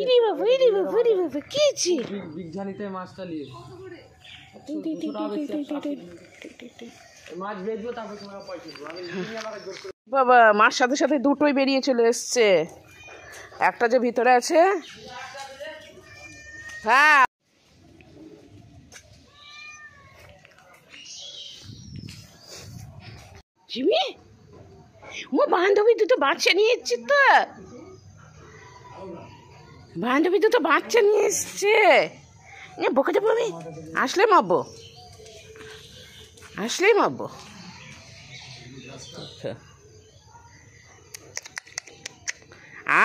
ইরে বাবা কি ছি বিগঝানিতে মাছটা নিয়ে মাছ বেচবো তারপর তোমরা পয়সা দেবো আমি বাবা মার সাথে সাথে দুটোই বেরিয়ে চলে এসছে একটা যে ভিতরে আছে হ্যাঁ জিমি ও বান্ধবী দুটো বাচ্চা নিয়ে এসছে তো বান্ধবী দুটো বাচ্চা নিয়ে এসছে বকে যাবো আমি আসলেই মারবো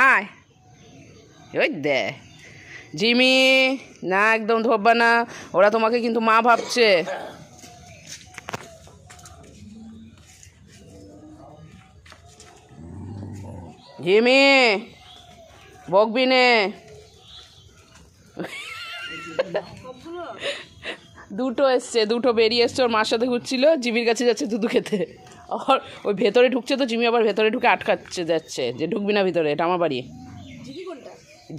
আয় ওই দে জিমি না একদম ধরবা না ওরা তোমাকে কিন্তু মা ভাবছে জিমি বকবি নে দুটো এসছে দুটো বেরিয়ে এসছে ওর মার সাথে ঘুরছিল জিমির কাছে যাচ্ছে দুধু খেতে আর ওই ভেতরে ঢুকছে তো জিমি আবার ভেতরে ঢুকে আটকাচ্ছে যাচ্ছে যে ঢুকবি না ভিতরে এটা আমার বাড়ি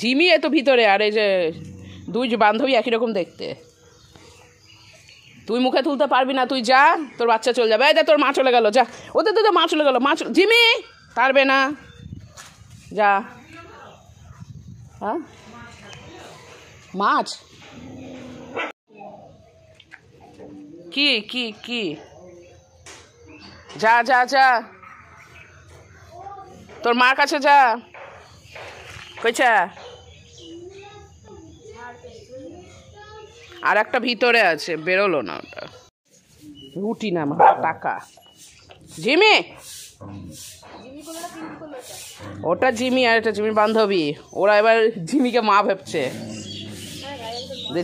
জিমি এ তো ভিতরে আর এই যে দুই বান্ধবী একই রকম দেখতে তুই মুখে তুলতে পারবি না তুই যা তোর বাচ্চা চলে যাবে এই তোর মা চলে গেল যা ওদের তো মা চলে গেল জিমি পারবে না যা হ্যাঁ মাছ কি কি কি যা যা যা তোর মার কাছে যা কইছা আর একটা ভিতরে আছে বেরোলো না ওটা রুটি না আমার টাকা জিমি ওটা জিমি আর এটা জিমির বান্ধবী ওরা এবার জিমিকে মা ভাবছে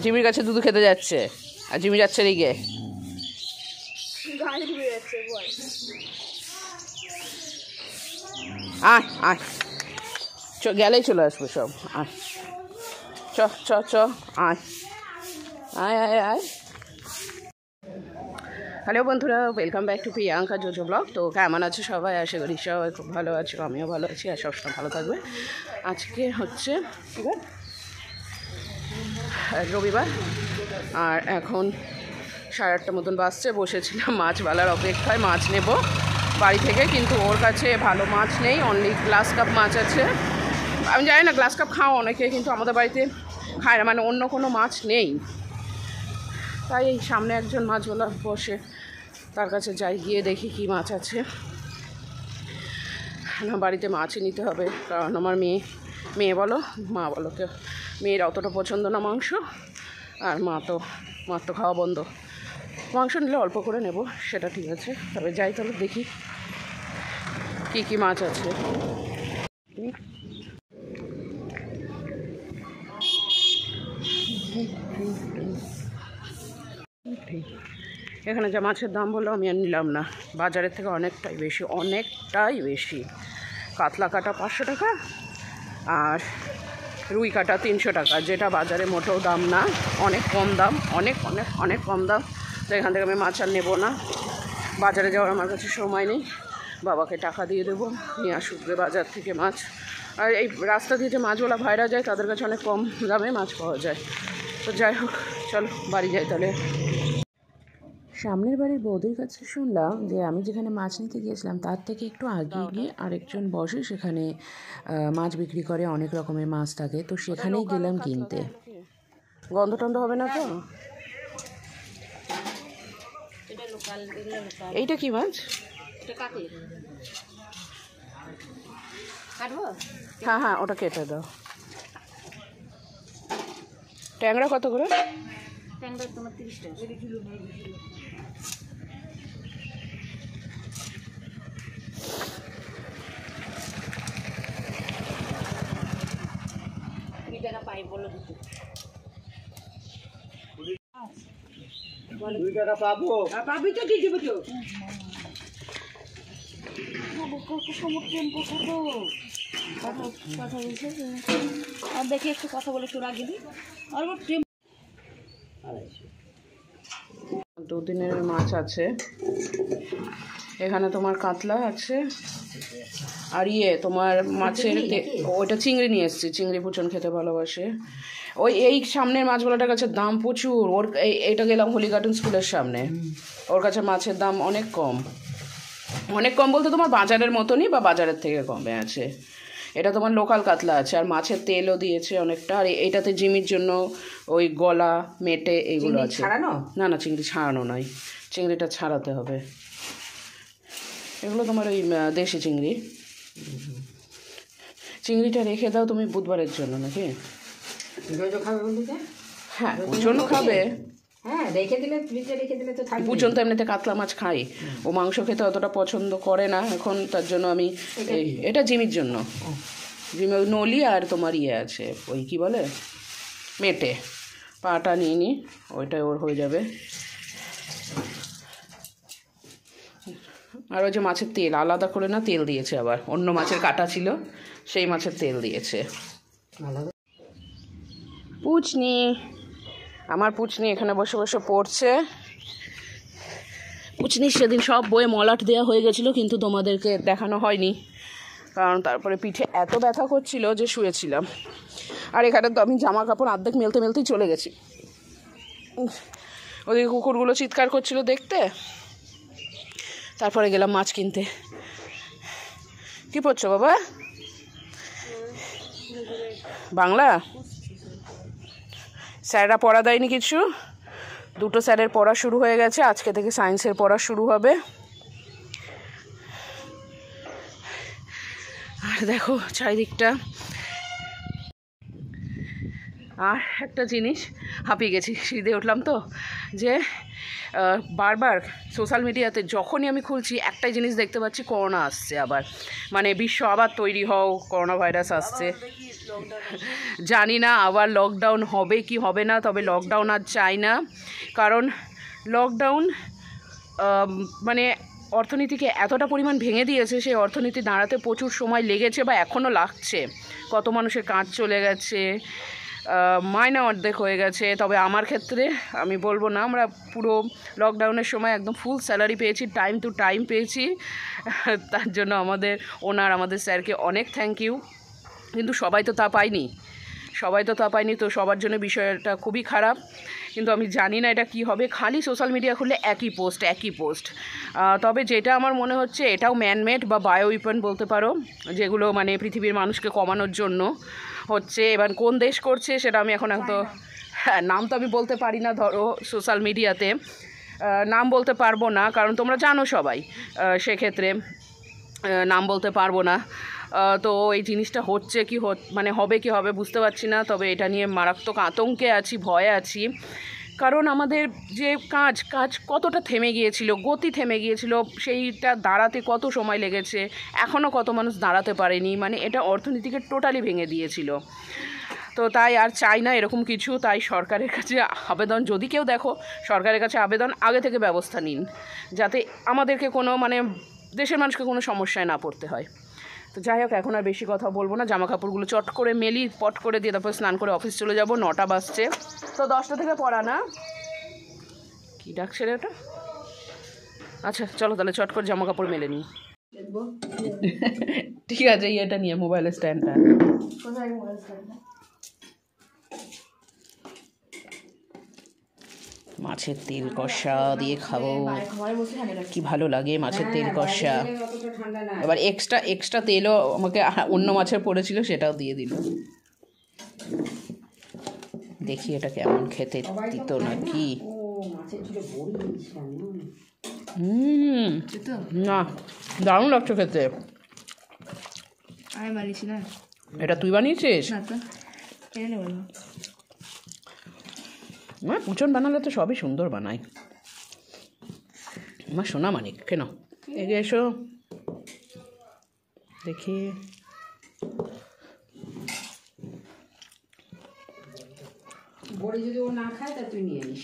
জিমির কাছে দুধ খেতে যাচ্ছে আর জিমি যাচ্ছে দিকে আয় আয় গেলেই চলে আসবে সব আয় চ আয় আয় আয় আয় হ্যালো বন্ধুরা welcome back to Priyanka JoJo blog তো কেমন আছে সবাই আশা করি সবাই খুব ভালো আছে আমিও ভালো আছি আর সবসময় ভালো থাকবে আজকে হচ্ছে রবিবার আর এখন 8:30 মতন বাজছে বসেছিলাম মাছওয়ালার অপেক্ষায় মাছ নেব বাড়ি থেকে কিন্তু ওর কাছে ভালো মাছ নেই অনলি গ্লাস কাপ মাছ আছে আমি জানি না গ্লাস কাপ খাও অনেকে কিন্তু আমাদের বাড়িতে খায় না মানে অন্য কোনো মাছ নেই তাই এই সামনে একজন মাছওয়ালা বসে তার কাছে যাই গিয়ে দেখি কি মাছ আছে বাড়িতে মাছই নিতে হবে কারণ আমার মেয়ে বলো মা বলো কেউ মেয়ের অতটা পছন্দ না মাংস আর মার তো খাওয়া বন্ধ মাংস নিলে অল্প করে নেব সেটা ঠিক আছে তবে যাই তাহলে দেখি কি কি মাছ আছে এখানে যা মাছের দাম বললো আমি আর নিলাম না বাজারের থেকে অনেকটাই বেশি কাতলা কাটা 500 টাকা আর রুই কাটা 300 টাকা যেটা বাজারে মোটেও দাম না অনেক কম দাম অনেক কম দাম তো এখান থেকে আমি মাছ আর নেবো না বাজারে যাওয়ার আমার কাছে সময় নেই বাবাকে টাকা দিয়ে দেবো নিয়ে আসবে বাজার থেকে মাছ আর এই রাস্তা দিয়ে যে মাছওয়ালা ভাইরা যায় তাদের কাছে অনেক কম দামে মাছ পাওয়া যায় তো যাই হোক চলো বাড়ি যাই তাহলে সামনের বাড়ির বৌদির কাছে শুনলাম যে আমি যেখানে মাছ নিতে গিয়েছিলাম তার থেকে একটু আগে গিয়ে আরেকজন বসে সেখানে মাছ বিক্রি করে অনেক রকমের মাছ থাকে তো সেখানেই গেলাম কিনতে গন্ধ টন্ধ হবে না তো এইটা কি মাছ হ্যাঁ ওটা কেটে দাও ট্যাংরা কত করে ট্যাংরা তোমার 30 টাকা পাই বলো দিতে 2 টাকা পাবো পাবি তো দিয়ে দেবো তো কথা বলছে আর দেখি একটু কথা বলে একটু রাখি দিই আর দুদিনের মাছ আছে। এখানে তোমার কাতলা আছে, আর তোমার মাছের ওইটা চিংড়ি নিয়ে এসেছি। চিংড়ি পুচন খেতে ভালোবাসে। ওই এই সামনের মাছগুলোটার কাছে দাম প্রচুর। ওর এইটা গেলাম হোলি গার্ডেন স্কুলের সামনে, ওর কাছে মাছের দাম অনেক কম। অনেক কম বলতে তোমার বাজারের মতনই বা বাজারের থেকে কমে আছে। এটা তোমার লোকাল কাতলা আছে, আর মাছের তেলও দিয়েছে অনেকটা। আর এইটাতে জিমির জন্য ওই গলা মেটে এইগুলো আছে। না না, চিংড়ি ছাড়ানো নয়, চিংড়িটা ছাড়াতে হবে। এগুলো তোমার ওই দেশি চিংড়ি। চিংড়িটা রেখে দাও তুমি বুধবারের জন্য নাকি? হ্যাঁ, পুচন খাবে। পুচন তো এমনিতে কাতলা মাছ খাই, ও মাংস খেতে অতটা পছন্দ করে না এখন, তার জন্য আমি এটা জিমির জন্য। জিমি ওই নলি আর তোমার আছে ওই কি বলে মেটে, পাটা নিয়ে নি, ওইটাই ওর হয়ে যাবে। আর ওই যে মাছের তেল আলাদা করে না তেল দিয়েছে, আবার অন্য মাছের কাটা ছিল সেই মাছের তেল দিয়েছে। পুচনি, আমার পুচনি এখানে বসে বসে পড়ছে। পুচনির সেদিন সব বইয়ে মলাট দেওয়া হয়ে গেছিলো, কিন্তু তোমাদেরকে দেখানো হয়নি, কারণ তারপরে পিঠে এত ব্যথা করছিল যে শুয়েছিলাম। আর এখানে তো আমি জামা কাপড় অর্ধেক মেলতে মেলতেই চলে গেছি। ওদিকে কুকুরগুলো চিৎকার করছিল দেখতে, তারপরে গেলাম মাছ কিনতে। কি পড়ছো বাবা? বাংলা? স্যাররা পড়া দেয়নি কিছু? দুটো স্যারের পড়া শুরু হয়ে গেছে, আজকে থেকে সায়েন্সের পড়া শুরু হবে। আর দেখো চারিদিকটা। আর একটা জিনিস, হাঁপিয়ে গেছি, সিঁড়ি উঠলাম তো, যে বারবার সোশ্যাল মিডিয়াতে যখনই আমি খুলছি একটাই জিনিস দেখতে পাচ্ছি, করোনা আসছে আবার, মানে বিশ্ব আবার তৈরি হও, করোনা ভাইরাস আসছে। জানি না আবার লকডাউন হবে কি হবে না, তবে লকডাউন আর চাই না, কারণ লকডাউন মানে অর্থনীতিকে এতটা পরিমাণ ভেঙে দিয়েছে, সেই অর্থনীতি দাঁড়াতে প্রচুর সময় লেগেছে বা এখনও লাগছে। কত মানুষের কাজ চলে গেছে, মাইনে অর্ধেক হয়ে গেছে। তবে আমার ক্ষেত্রে আমি বলবো না, আমরা পুরো লকডাউনের সময় একদম ফুল স্যালারি পেয়েছি, টাইম টু টাইম পেয়েছি। তার জন্য আমাদের ওনার, আমাদের স্যারকে অনেক থ্যাংক ইউ। কিন্তু সবাই তো তা পায়নি, তো সবার জন্য বিষয়টা খুবই খারাপ। কিন্তু আমি জানি না এটা কি হবে, খালি সোশ্যাল মিডিয়া খুললে একই পোস্ট। তবে যেটা আমার মনে হচ্ছে এটাও ম্যানমেড বা বায়ো উইপন বলতে পারো, যেগুলো মানে পৃথিবীর মানুষকে কমানোর জন্য হচ্ছে। এবার কোন দেশ করছে সেটা আমি এখন নাম তো আমি বলতে পারি না, ধরো সোশ্যাল মিডিয়াতে নাম বলতে পারবো না, কারণ তোমরা জানো সবাই, সেক্ষেত্রে নাম বলতে পারবো না। তো এই জিনিসটা হচ্ছে কি মানে হবে কি হবে বুঝতে পারছি না। তবে এটা নিয়ে মারাত্মক আতঙ্কে আছি, ভয়ে আছি, কারণ আমাদের যে কাজ কতটা থেমে গিয়েছিল, গতি থেমে গিয়েছিল, সেইটা দাঁড়াতে কত সময় লেগেছে, এখনও কত মানুষ দাঁড়াতে পারেনি, মানে এটা অর্থনীতিকে টোটালি ভেঙে দিয়েছিল। তো তাই আর চাই না এরকম কিছু। তাই সরকারের কাছে আবেদন, যদি কেউ দেখো, সরকারের কাছে আবেদন, আগে থেকে ব্যবস্থা নিন, যাতে আমাদেরকে কোনো মানে দেশের মানুষকে কোনো সমস্যায় না পড়তে হয়। তো যাই হোক, এখন আর বেশি কথা বলবো না, জামা কাপড়গুলো চট করে মেলি, পট করে দিয়ে তারপর স্নান করে অফিস চলে যাব। 9টা বাজছে, তো 10টা থেকে পড়া না। কী ডাকছে রে ওটা? আচ্ছা চলো তাহলে চট করে জামা কাপড় মেলে নিই। ঠিক আছে, এটা নিয়ে মোবাইলের স্ট্যান্ডটা। মাছের তেল কষা দিয়ে খাবো, কি ভালো লাগে মাছের তেল কষা। এবার এক্সট্রা তেলও আমাকে অন্য মাছের পড়েছিল, সেটাও দিয়ে দিল। দেখি এটা কেমন খেতে, দিত নাকি। না, দারুণ লাগছে খেতে। এটা তুই বানিয়েছিস? পুচন বানালে তো সবই সুন্দর বানাই। আমার সোনা মানিক, কেন এগিয়ে এসো দেখি। বড়ি যদি ও না খায় তা তুই নিয়ে নিস।